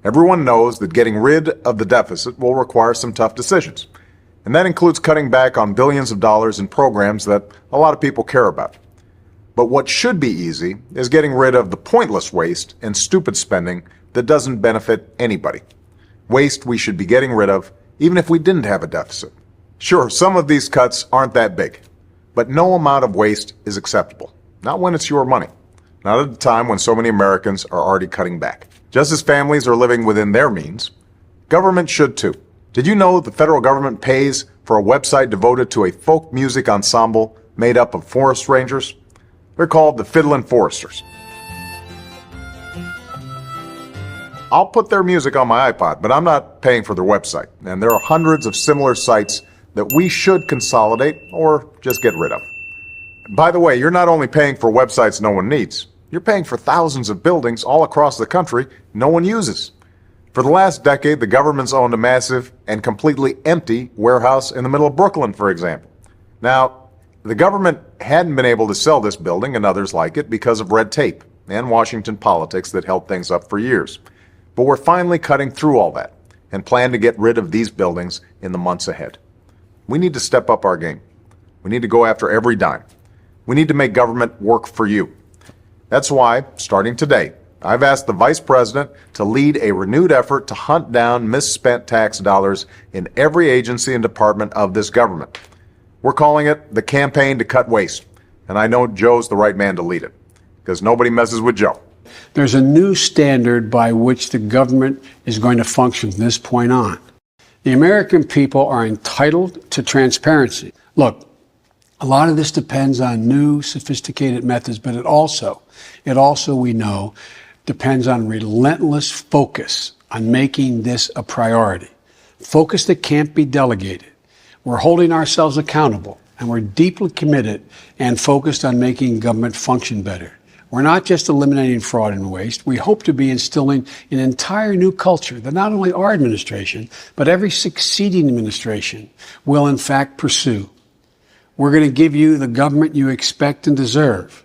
Everyone knows that getting rid of the deficit will require some tough decisions. And that includes cutting back on billions of dollars in programs that a lot of people care about. But what should be easy is getting rid of the pointless waste and stupid spending that doesn't benefit anybody. Waste we should be getting rid of even if we didn't have a deficit. Sure, some of these cuts aren't that big, but no amount of waste is acceptable. Not when it's your money. Not at a time when so many Americans are already cutting back. Just as families are living within their means, government should too. Did you know the federal government pays for a website devoted to a folk music ensemble made up of forest rangers? They're called the Fiddlin' Foresters. I'll put their music on my iPod, but I'm not paying for their website. And there are hundreds of similar sites that we should consolidate or just get rid of. By the way, you're not only paying for websites no one needs, you're paying for thousands of buildings all across the country no one uses. For the last decade, the government's owned a massive and completely empty warehouse in the middle of Brooklyn, for example. Now, the government hadn't been able to sell this building and others like it because of red tape and Washington politics that held things up for years. But we're finally cutting through all that and plan to get rid of these buildings in the months ahead. We need to step up our game. We need to go after every dime. We need to make government work for you. That's why, starting today, I've asked the Vice President to lead a renewed effort to hunt down misspent tax dollars in every agency and department of this government. We're calling it the Campaign to Cut Waste, and I know Joe's the right man to lead it, because nobody messes with Joe. There's a new standard by which the government is going to function from this point on. The American people are entitled to transparency. Look, a lot of this depends on new, sophisticated methods, but it also, we know, depends on relentless focus on making this a priority. Focus that can't be delegated. We're holding ourselves accountable, and we're deeply committed and focused on making government function better. We're not just eliminating fraud and waste. We hope to be instilling an entire new culture that not only our administration, but every succeeding administration will in fact pursue. We're going to give you the government you expect and deserve.